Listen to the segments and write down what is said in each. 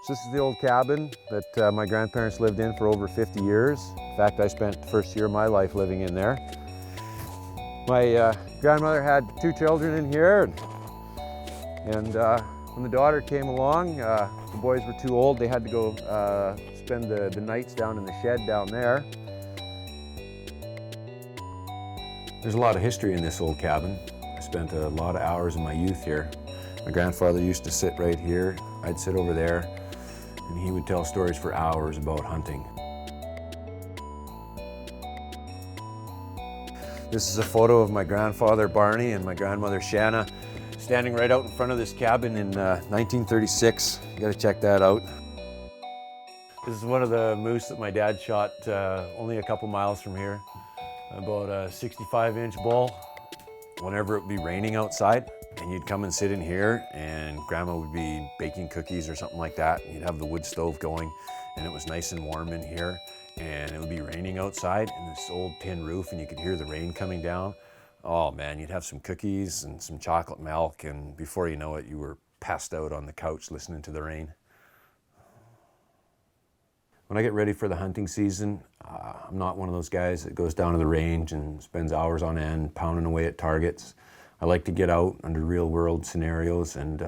This is the old cabin that my grandparents lived in for over 50 years. In fact, I spent the first year of my life living in there. My grandmother had 2 children in here, and when the daughter came along, the boys were too old. They had to go spend the nights down in the shed down there. There's a lot of history in this old cabin. I spent a lot of hours of my youth here. My grandfather used to sit right here. I'd sit over there, and he would tell stories for hours about hunting. This is a photo of my grandfather Barney and my grandmother Shanna standing right out in front of this cabin in 1936. You gotta check that out. This is one of the moose that my dad shot only a couple miles from here. About a 65-inch bull. Whenever it would be raining outside, and you'd come and sit in here, and Grandma would be baking cookies or something like that. And you'd have the wood stove going, and it was nice and warm in here, and it would be raining outside in this old tin roof, and you could hear the rain coming down. Oh man, you'd have some cookies and some chocolate milk, and before you know it, you were passed out on the couch listening to the rain. When I get ready for the hunting season, I'm not one of those guys that goes down to the range and spends hours on end pounding away at targets. I like to get out under real world scenarios and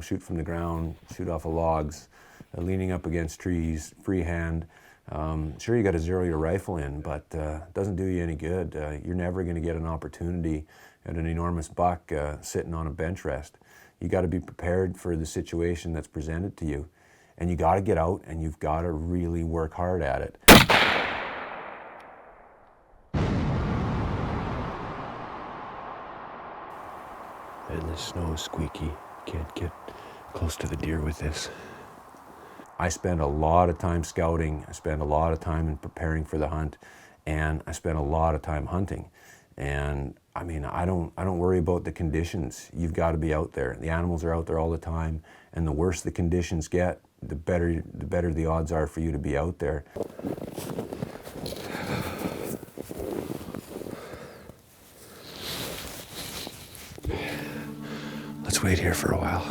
shoot from the ground, shoot off of logs, leaning up against trees, freehand. Sure, you got to zero your rifle in, but it doesn't do you any good. You're never going to get an opportunity at an enormous buck sitting on a bench rest. You got to be prepared for the situation that's presented to you. And you got to get out and you've got to really work hard at it. And the snow is squeaky. Can't get close to the deer with this. I spend a lot of time scouting. I spend a lot of time in preparing for the hunt, and I spend a lot of time hunting. And I mean, I don't worry about the conditions. You've got to be out there. The animals are out there all the time, and the worse the conditions get, the better the odds are for you to be out there. Let's wait here for a while.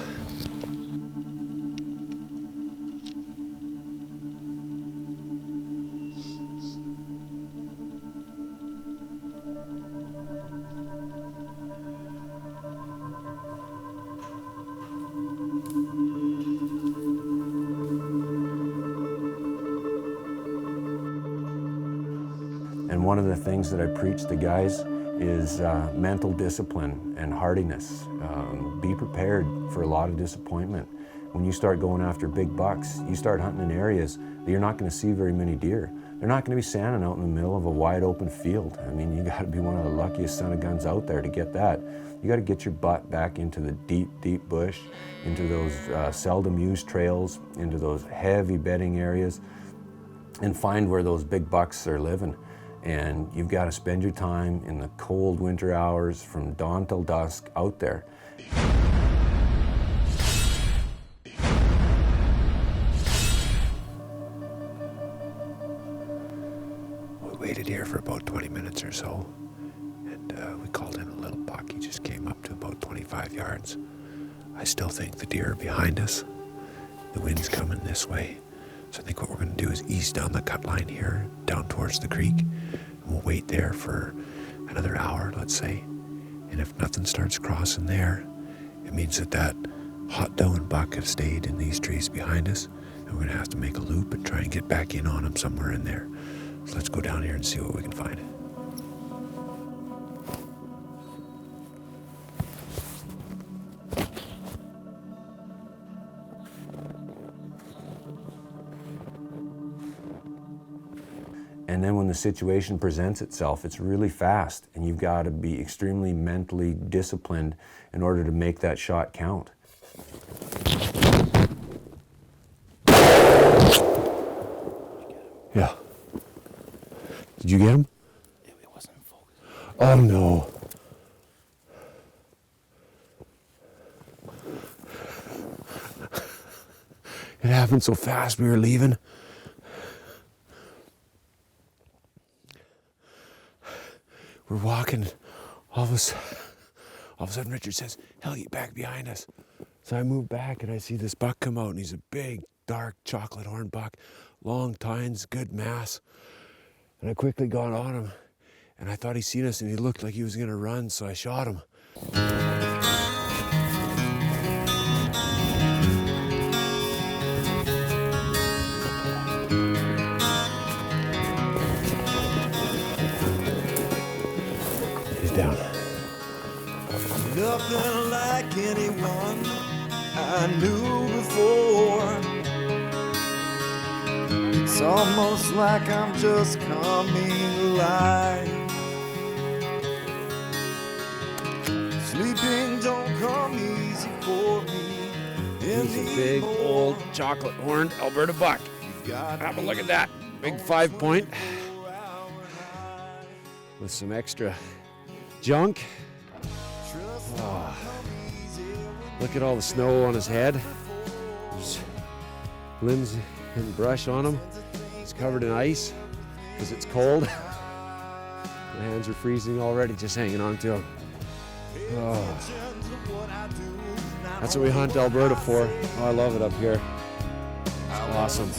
And one of the things that I preach to guys is mental discipline and hardiness. Be prepared for a lot of disappointment. When you start going after big bucks, you start hunting in areas that you're not going to see very many deer. They're not going to be standing out in the middle of a wide open field. I mean, you got to be one of the luckiest son of guns out there to get that. You got to get your butt back into the deep, deep bush, into those seldom used trails, into those heavy bedding areas, and find where those big bucks are living. And you've got to spend your time in the cold winter hours from dawn till dusk out there. We waited here for about 20 minutes or so, and we called in a little buck. He just came up to about 25 yards. I still think the deer are behind us. The wind's coming this way. So I think what we're going to do is ease down the cut line here, down towards the creek, and we'll wait there for another hour, let's say. And if nothing starts crossing there, it means that hot doe and buck have stayed in these trees behind us, and we're going to have to make a loop and try and get back in on them somewhere in there. So let's go down here and see what we can find. And then when the situation presents itself, it's really fast, and you've got to be extremely mentally disciplined in order to make that shot count. Yeah. Did you get him? It wasn't focused. Oh no. It happened so fast we were leaving. We're walking, all of a sudden Richard says, "Hell, get back behind us." So I move back and I see this buck come out, and he's a big, dark chocolate horn buck, long tines, good mass. And I quickly got on him, and I thought he'd seen us, and he looked like he was gonna run, so I shot him. He's down. Nothing like anyone I knew before. It's almost like I'm just coming alive. Sleeping don't come easy for me. He's a big, old, chocolate horned Alberta buck. Have a look at that. Big 5-point. With some extra junk. Oh, look at all the snow on his head. There's limbs and brush on him. He's covered in ice because it's cold. My hands are freezing already just hanging on to him. Oh. That's what we hunt Alberta for. Oh, I love it up here. It's awesome.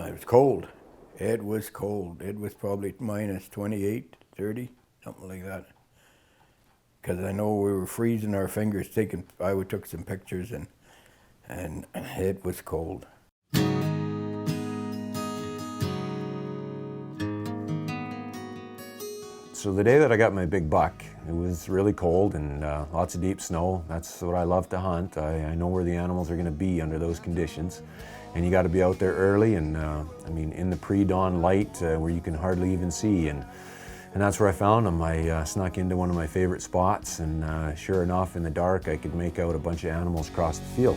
It was cold. It was cold. It was probably minus 28, 30, something like that. Because I know we were freezing our fingers. I took some pictures, and it was cold. So the day that I got my big buck, it was really cold and lots of deep snow. That's what I love to hunt. I know where the animals are going to be under those conditions. And you got to be out there early and, I mean, in the pre-dawn light where you can hardly even see. And that's where I found them. I snuck into one of my favorite spots, and sure enough, in the dark, I could make out a bunch of animals across the field.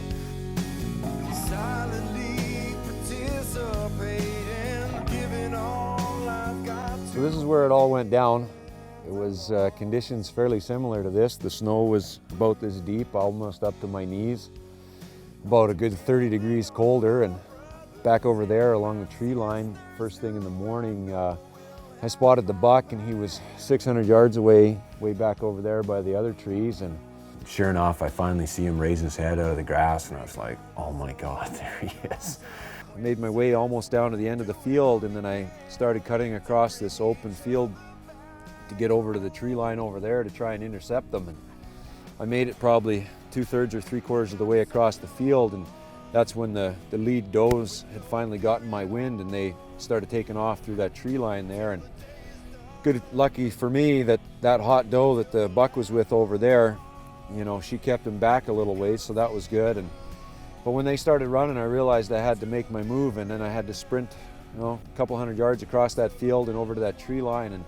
So this is where it all went down. It was conditions fairly similar to this. The snow was about this deep, almost up to my knees. About a good 30 degrees colder, and back over there along the tree line, first thing in the morning, I spotted the buck, and he was 600 yards away, way back over there by the other trees. And sure enough, I finally see him raise his head out of the grass, and I was like, oh my God, there he is. I made my way almost down to the end of the field, and then I started cutting across this open field to get over to the tree line over there to try and intercept them. And I made it probably 2/3 or 3/4 of the way across the field, and that's when the lead does had finally gotten my wind, and they started taking off through that tree line there. And lucky for me that hot doe that the buck was with over there, you know, she kept him back a little ways, so that was good. But when they started running, I realized I had to make my move, and then I had to sprint, you know, a couple hundred yards across that field and over to that tree line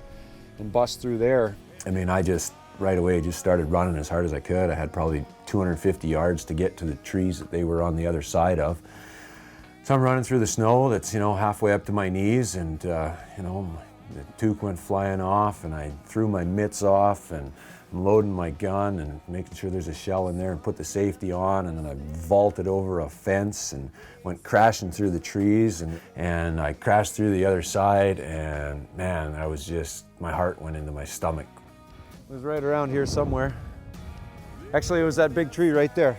and bust through there. I mean, I just right away just started running as hard as I could. I had probably 250 yards to get to the trees that they were on the other side of. So I'm running through the snow that's, you know, halfway up to my knees, and you know, the toque went flying off, and I threw my mitts off, and I'm loading my gun and making sure there's a shell in there, and put the safety on, and then I vaulted over a fence and went crashing through the trees, and I crashed through the other side, and man, I was just, my heart went into my stomach. It was right around here somewhere. Actually, it was that big tree right there.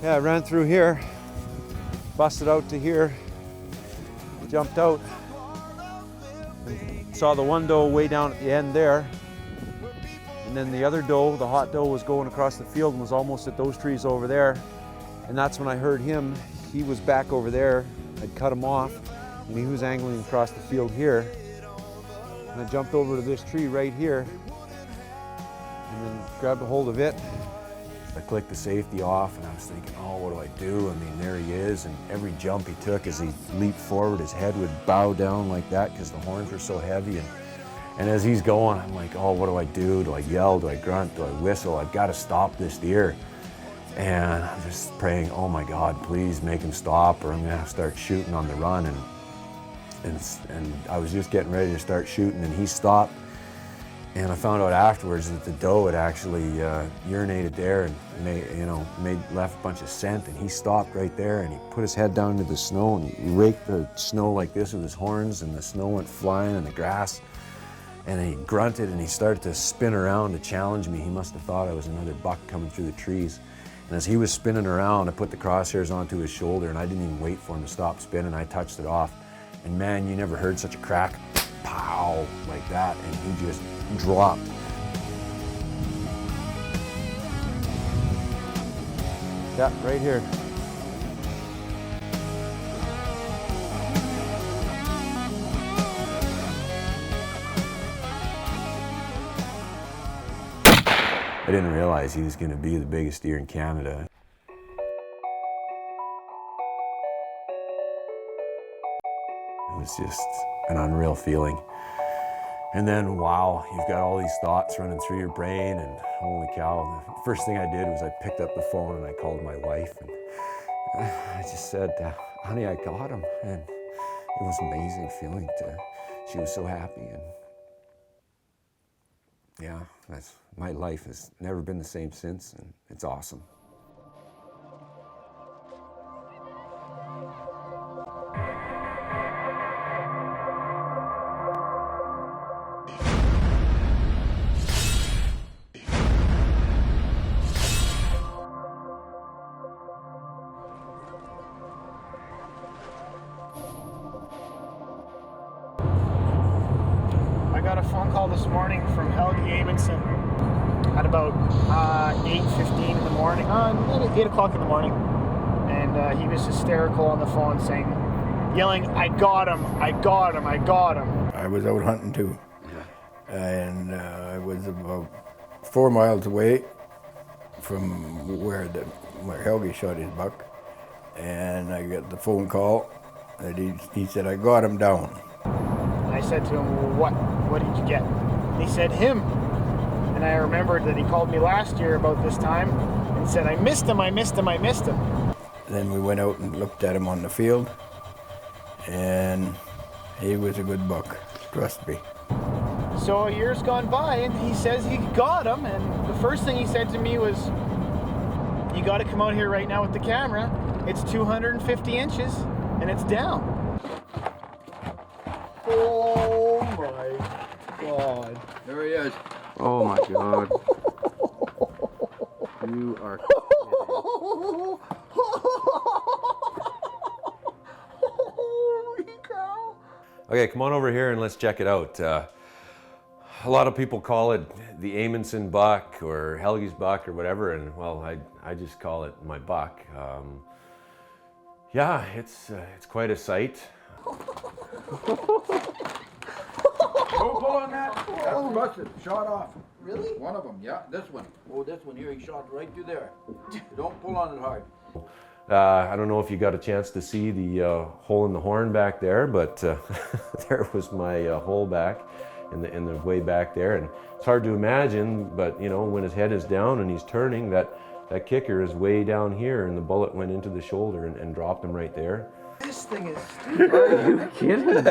Yeah, I ran through here, busted out to here, jumped out, and saw the one doe way down at the end there. And then the other doe, the hot doe, was going across the field and was almost at those trees over there. And that's when I heard him. He was back over there. I'd cut him off, and he was angling across the field here. And I jumped over to this tree right here, and then grabbed a hold of it. I clicked the safety off, and I was thinking, oh, what do I do? I mean, there he is, and every jump he took as he leaped forward, his head would bow down like that because the horns were so heavy. And as he's going, I'm like, oh, what do I do? Do I yell? Do I grunt? Do I whistle? I've got to stop this deer. And I'm just praying, oh my God, please make him stop, or I'm gonna have to start shooting on the run. And and I was just getting ready to start shooting, and he stopped. And I found out afterwards that the doe had actually urinated there and left a bunch of scent. And he stopped right there, and he put his head down into the snow, and he raked the snow like this with his horns, and the snow went flying in the grass. And then he grunted, and he started to spin around to challenge me. He must have thought I was another buck coming through the trees. And as he was spinning around, I put the crosshairs onto his shoulder, and I didn't even wait for him to stop spinning. I touched it off, and man, you never heard such a crack. Pow, like that, and he just dropped. Yeah, right here. I didn't realize he was going to be the biggest deer in Canada. It was just an unreal feeling. And then, wow, you've got all these thoughts running through your brain, and holy cow. The first thing I did was I picked up the phone and I called my wife, and I just said, honey, I got him. And it was an amazing feeling. She was so happy. And yeah, my life has never been the same since, and it's awesome. I got a phone call this morning from Helge Amundsen at about 8:15 in the morning, 8 o'clock in the morning, and he was hysterical on the phone saying, yelling, I got him, I got him, I got him. I was out hunting too, and I was about 4 miles away from where Helge shot his buck, and I got the phone call that he said, I got him down. I said to him, well, what did you get? And he said, him. And I remembered that he called me last year about this time and said, I missed him, I missed him, I missed him. Then we went out and looked at him on the field, and he was a good buck, trust me. So a year's gone by, and he says he got him, and the first thing he said to me was, you got to come out here right now with the camera. It's 250 inches, and it's down. Oh my God. There he is. Oh my God. You are kidding. Holy cow. Okay, come on over here and let's check it out. A lot of people call it the Amundsen buck or Helge's buck or whatever, and well, I just call it my buck. Yeah, it's quite a sight. Don't pull on that. That's busted. Shot off. Really? One of them, yeah. This one. Oh, this one here, he shot right through there. Don't pull on it hard. I don't know if you got a chance to see the hole in the horn back there, but there was my hole back in the way back there, and it's hard to imagine. But you know, when his head is down and he's turning, that kicker is way down here, and the bullet went into the shoulder and dropped him right there. This thing is stupid. Are you kidding?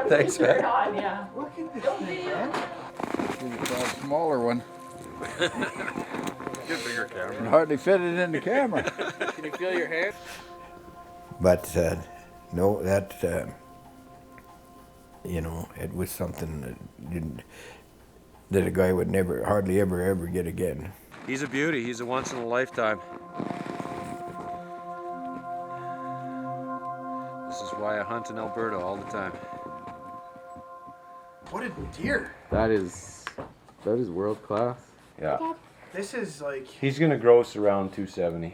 Thanks, man. Yeah. Look at this thing, man. A smaller one. Get bigger camera. Can hardly fit it in the camera. Can you feel your hair? But no, that you know, it was something that a guy would never, hardly ever get again. He's a beauty. He's a once in a lifetime. This is why I hunt in Alberta all the time. What a deer. That is world class. Yeah. This is like... He's gonna gross around 270. I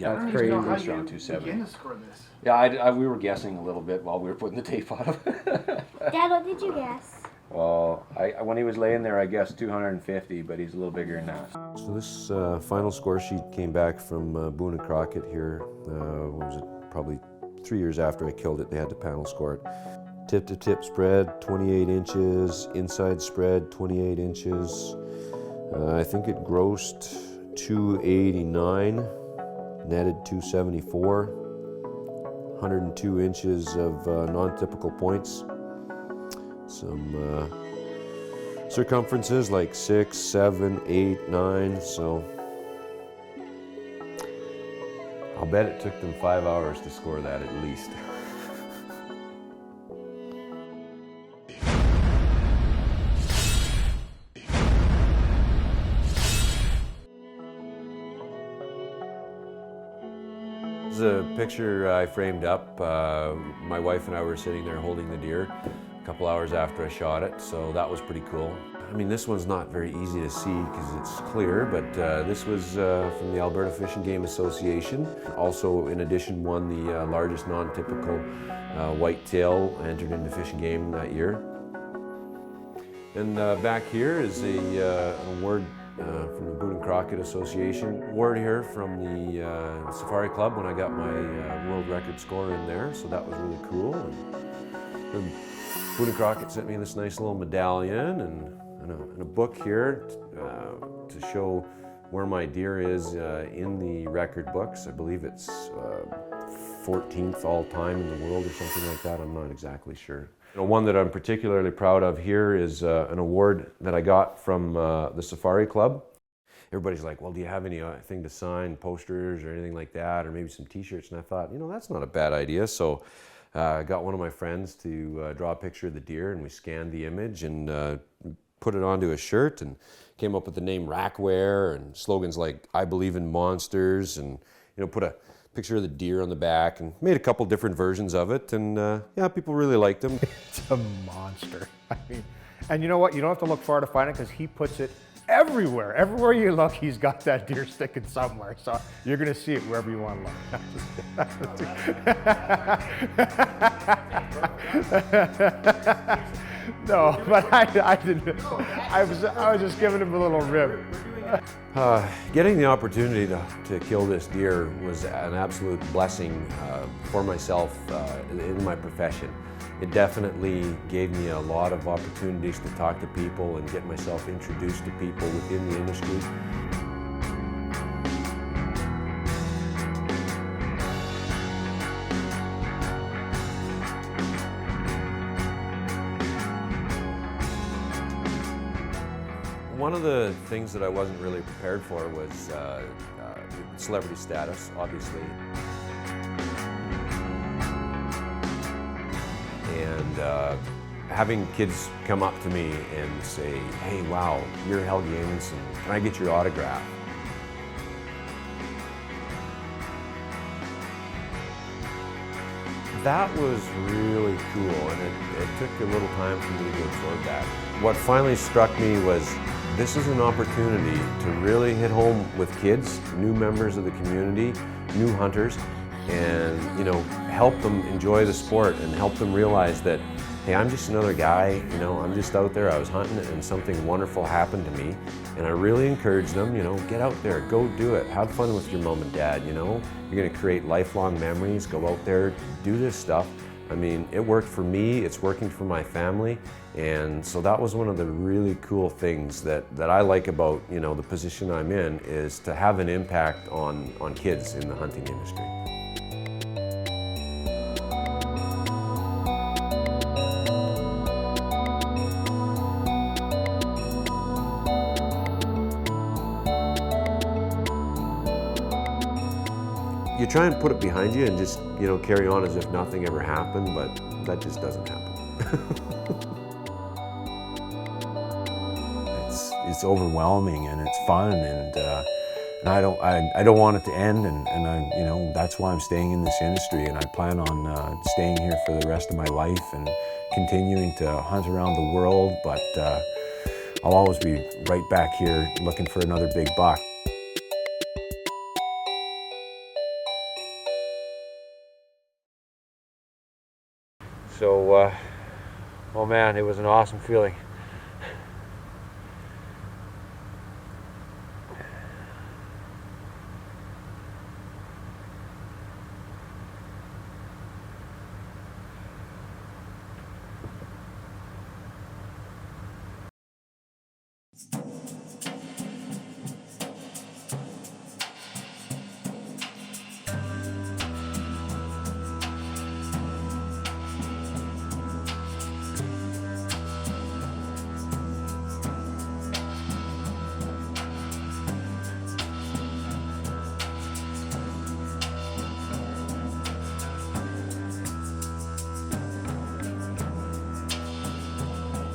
don't That's even crazy. know how It's around you 270. begin to score this. Yeah, we were guessing a little bit while we were putting the tape on him. Dad, what did you guess? Well, when he was laying there, I guessed 250, but he's a little bigger than that. So this final score sheet came back from Boone and Crockett here. What was it? Probably 3 years after I killed it, they had to panel score it. Tip to tip spread, 28 inches. Inside spread, 28 inches. I think it grossed 289, netted 274. 102 inches of non-typical points. Some circumferences like 6, 7, 8, 9, so I'll bet it took them 5 hours to score that at least. This is a picture I framed up. My wife and I were sitting there holding the deer a couple hours after I shot it, so that was pretty cool. I mean, this one's not very easy to see because it's clear, but this was from the Alberta Fish and Game Association. Also, in addition, won the largest non-typical whitetail entered into Fish and Game that year. And back here is an award from the Boone and Crockett Association. Award here from the Safari Club when I got my world record score in there, so that was really cool. And Boone and Crockett sent me this nice little medallion and a book here to show where my deer is in the record books. I believe it's 14th all time in the world or something like that. I'm not exactly sure. One that I'm particularly proud of here is an award that I got from the Safari Club. Everybody's like, well, do you have anything to sign, posters or anything like that, or maybe some t-shirts? And I thought, that's not a bad idea. So I got one of my friends to draw a picture of the deer, and we scanned the image and put it onto a shirt and came up with the name Rackware and slogans like I believe in monsters, and put a picture of the deer on the back and made a couple different versions of it, and yeah, people really liked them. It's a monster. I mean, and you know what? You don't have to look far to find it because he puts it everywhere. Everywhere you look, he's got that deer sticking somewhere. So you're going to see it wherever you want to look. No, but I didn't. I was just giving him a little rib. Getting the opportunity to kill this deer was an absolute blessing for myself in my profession. It definitely gave me a lot of opportunities to talk to people and get myself introduced to people within the industry. One of the things that I wasn't really prepared for was celebrity status, obviously. And having kids come up to me and say, hey, wow, you're Helge Amundsen, can I get your autograph? That was really cool, and it took a little time for me to absorb that. What finally struck me was this is an opportunity to really hit home with kids, new members of the community, new hunters, and help them enjoy the sport and help them realize that, hey, I'm just another guy, I'm just out there, I was hunting and something wonderful happened to me. And I really encourage them, get out there, go do it, have fun with your mom and dad, you're gonna create lifelong memories, go out there, do this stuff. I mean, it worked for me, it's working for my family, and so that was one of the really cool things that I like about, the position I'm in, is to have an impact on kids in the hunting industry. You try and put it behind you and just, carry on as if nothing ever happened, but that just doesn't happen. It's overwhelming and it's fun, and I don't want it to end, and that's why I'm staying in this industry, and I plan on staying here for the rest of my life and continuing to hunt around the world, but I'll always be right back here looking for another big buck. So, oh man, it was an awesome feeling.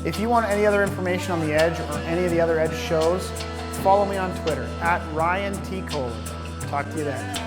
If you want any other information on the Edge or any of the other Edge shows, follow me on Twitter @Ryan T. Kohler. Talk to you then.